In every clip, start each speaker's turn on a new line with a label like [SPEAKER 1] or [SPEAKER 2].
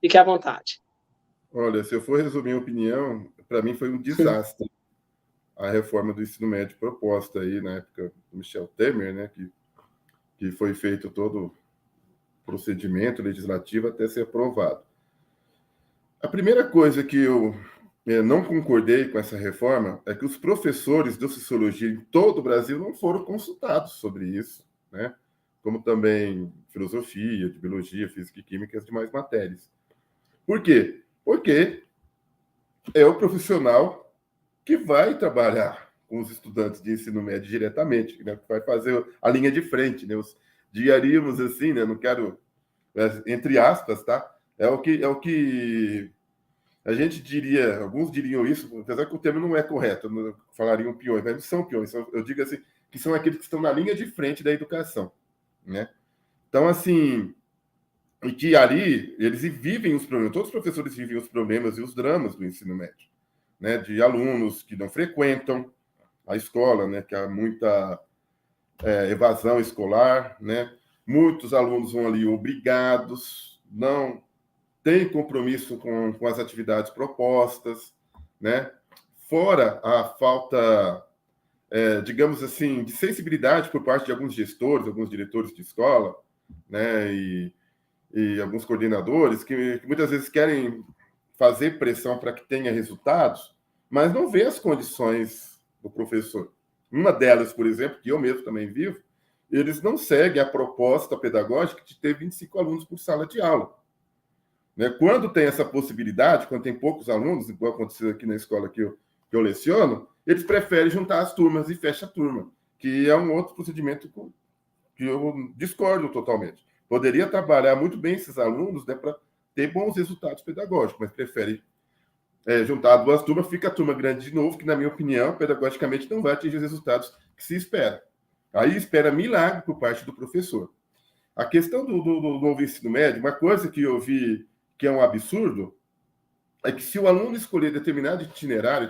[SPEAKER 1] Fique à vontade.
[SPEAKER 2] Olha, se eu for resumir a opinião, para mim foi um desastre a reforma do ensino médio proposta aí na época do Michel Temer, né, que foi feito todo o procedimento legislativo até ser aprovado. A primeira coisa que eu não concordei com essa reforma é que os professores de sociologia em todo o Brasil não foram consultados sobre isso, né? Como também filosofia, de biologia, física e química e as demais matérias. Por quê? Porque é o profissional que vai trabalhar com os estudantes de ensino médio diretamente, né? Que vai fazer a linha de frente, né? Diríamos assim, né? Não quero, entre aspas, tá? É o que a gente diria, alguns diriam isso, apesar que o termo não é correto, falariam peões, mas não são peões, eu digo assim, que são aqueles que estão na linha de frente da educação, né? Então, assim, e que ali eles vivem os problemas, todos os professores vivem os problemas e os dramas do ensino médio, né? De alunos que não frequentam a escola, né? Que há muita evasão escolar, né? Muitos alunos vão ali obrigados, não tem compromisso com as atividades propostas, né? Fora a falta, digamos assim, de sensibilidade por parte de alguns gestores, alguns diretores de escola, né? E alguns coordenadores que muitas vezes querem fazer pressão para que tenha resultados, mas não vê as condições do professor. Uma delas, por exemplo, que eu mesmo também vivo, eles não seguem a proposta pedagógica de ter 25 alunos por sala de aula. Né? Quando tem essa possibilidade, quando tem poucos alunos, igual aconteceu aqui na escola que eu leciono, eles preferem juntar as turmas e fecha a turma, que é um outro procedimento que eu discordo totalmente. Poderia trabalhar muito bem esses alunos, né, para ter bons resultados pedagógicos, mas prefere juntar duas turmas, fica a turma grande de novo, que, na minha opinião, pedagogicamente não vai atingir os resultados que se espera. Aí espera milagre por parte do professor. A questão do novo ensino médio, uma coisa que eu vi que é um absurdo, é que se o aluno escolher determinado itinerário,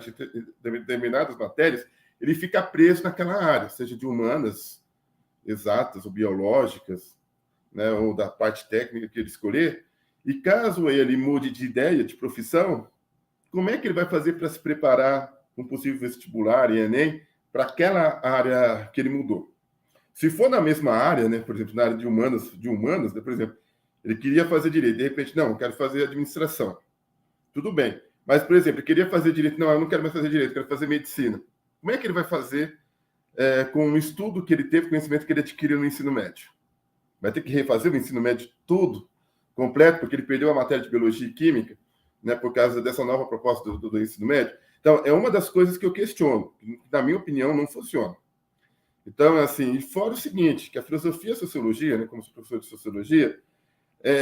[SPEAKER 2] determinadas matérias, ele fica preso naquela área, seja de humanas, exatas ou biológicas, né, ou da parte técnica que ele escolher, e caso ele mude de ideia, de profissão, como é que ele vai fazer para se preparar para um possível vestibular e Enem para aquela área que ele mudou? Se for na mesma área, né, por exemplo, na área de humanas, né, por exemplo, ele queria fazer direito, de repente, não, eu quero fazer administração. Tudo bem. Mas, por exemplo, ele queria fazer direito, não, eu não quero mais fazer direito, eu quero fazer medicina. Como é que ele vai fazer com o estudo que ele teve, conhecimento que ele adquiriu no ensino médio? Vai ter que refazer o ensino médio tudo, completo, porque ele perdeu a matéria de biologia e química, né, por causa dessa nova proposta do ensino médio. Então, é uma das coisas que eu questiono, que, na minha opinião, não funciona. Então, assim, e fora o seguinte, que a filosofia e a sociologia, né, como sou professor de sociologia,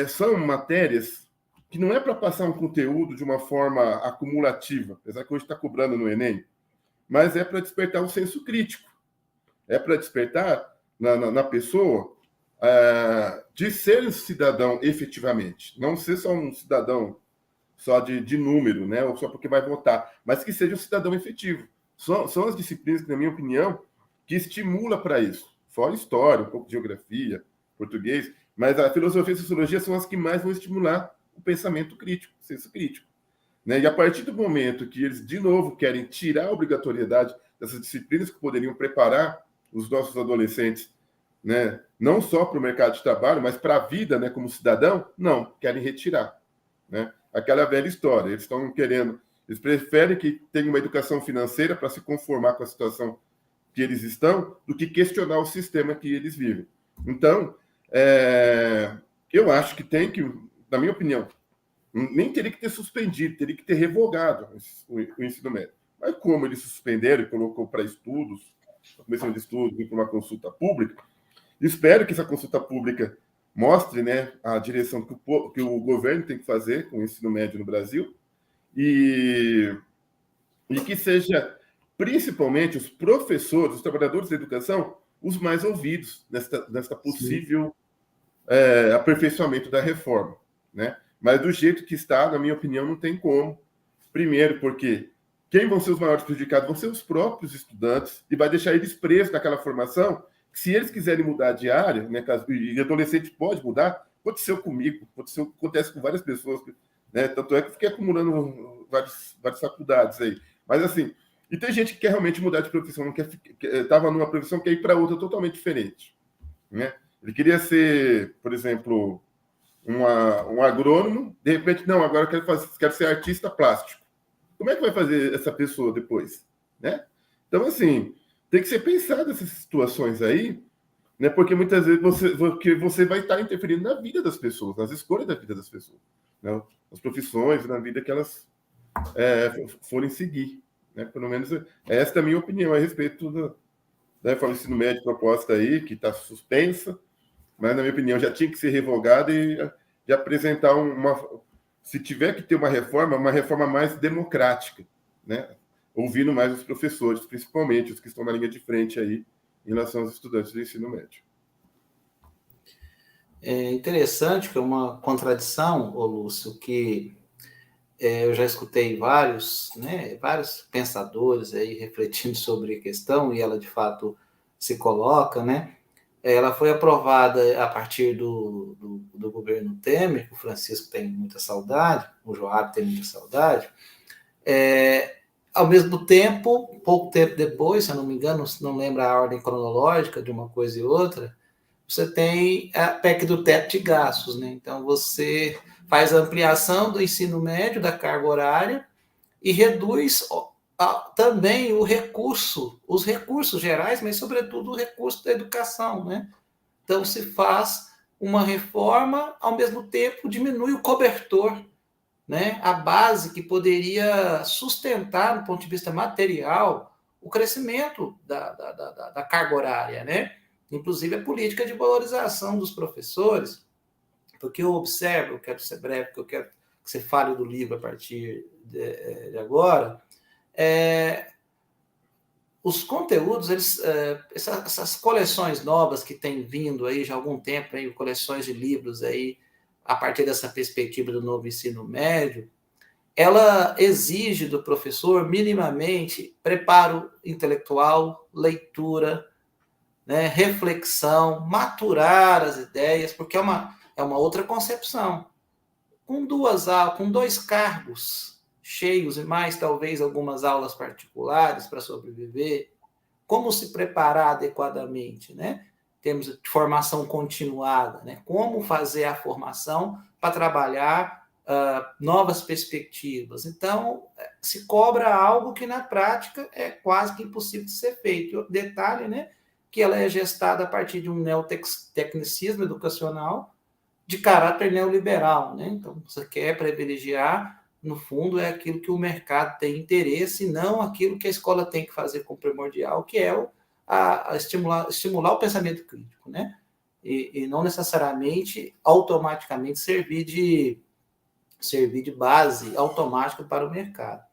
[SPEAKER 2] são matérias que não é para passar um conteúdo de uma forma acumulativa, apesar que hoje está cobrando no Enem, mas é para despertar um senso crítico. É para despertar na pessoa de ser um cidadão efetivamente, não ser só um cidadão só de número, né, ou só porque vai votar, mas que seja um cidadão efetivo. São as disciplinas que, na minha opinião, que estimula para isso. Fora história, um pouco de geografia, português, mas a filosofia e a sociologia são as que mais vão estimular o pensamento crítico, o senso crítico. Né? E a partir do momento que eles, de novo, querem tirar a obrigatoriedade dessas disciplinas que poderiam preparar os nossos adolescentes, né, não só para o mercado de trabalho, mas para a vida, né, como cidadão, não, querem retirar. Né? Aquela velha história, eles estão querendo, eles preferem que tenha uma educação financeira para se conformar com a situação que eles estão, do que questionar o sistema que eles vivem. Então, eu acho que tem que, na minha opinião, nem teria que ter suspendido, teria que ter revogado o ensino médio. Mas como eles suspenderam e colocou para estudos, comissão de estudos e para uma consulta pública, espero que essa consulta pública mostre, né, a direção que o governo tem que fazer com o ensino médio no Brasil e que seja, principalmente, os professores, os trabalhadores da educação, os mais ouvidos nesta possível aperfeiçoamento da reforma, né? Mas do jeito que está, na minha opinião, não tem como. Primeiro, porque quem vão ser os maiores prejudicados vão ser os próprios estudantes e vai deixar eles presos naquela formação. Se eles quiserem mudar de área, né, e adolescente pode mudar, aconteceu comigo, acontece com várias pessoas, né? Tanto é que eu fiquei acumulando várias faculdades aí. Mas assim, e tem gente que quer realmente mudar de profissão, não quer, estava numa profissão, quer ir para outra totalmente diferente, né? Ele queria ser, por exemplo, um agrônomo, de repente, não, agora eu quero ser artista plástico. Como é que vai fazer essa pessoa depois, né? Então, assim, tem que ser pensado essas situações aí, né? Porque muitas vezes você vai estar interferindo na vida das pessoas, nas escolhas da vida das pessoas, né? As profissões, na vida que elas forem seguir, né? Pelo menos essa é a minha opinião a respeito da reforma do ensino médio proposta aí, que está suspensa, mas, na minha opinião, já tinha que ser revogada e apresentar se tiver que ter uma reforma mais democrática, né? Ouvindo mais os professores, principalmente os que estão na linha de frente aí, em relação aos estudantes do ensino médio.
[SPEAKER 1] É interessante que é uma contradição, ô Lúcio, que eu já escutei vários pensadores aí refletindo sobre a questão, e ela de fato se coloca, né? Ela foi aprovada a partir do governo Temer, que o Francisco tem muita saudade, o Joab tem muita saudade. Ao mesmo tempo, pouco tempo depois, se eu não me engano, não lembro a ordem cronológica de uma coisa e outra, você tem a PEC do teto de gastos, né? Então, você faz a ampliação do ensino médio, da carga horária, e reduz também os recursos gerais, mas, sobretudo, o recurso da educação, né? Então, se faz uma reforma, ao mesmo tempo, diminui o cobertor, né? A base que poderia sustentar, do ponto de vista material, o crescimento da carga horária, né? Inclusive a política de valorização dos professores, porque eu observo, eu quero ser breve, porque eu quero que você fale do livro a partir de agora, os conteúdos, essas coleções novas que têm vindo aí já há algum tempo, aí, coleções de livros aí, a partir dessa perspectiva do novo ensino médio, ela exige do professor minimamente preparo intelectual, leitura, né, reflexão, maturar as ideias, porque é uma outra concepção. Com dois cargos cheios e mais talvez algumas aulas particulares para sobreviver, como se preparar adequadamente, né? Temos de formação continuada, né? Como fazer a formação para trabalhar novas perspectivas. Então, se cobra algo que na prática é quase que impossível de ser feito. E outro detalhe, né? Que ela é gestada a partir de um neotecnicismo educacional de caráter neoliberal, né? Então, você quer privilegiar, no fundo, é aquilo que o mercado tem interesse, não aquilo que a escola tem que fazer com primordial, que é estimular o pensamento crítico, né? E não necessariamente, automaticamente, servir de base automática para o mercado.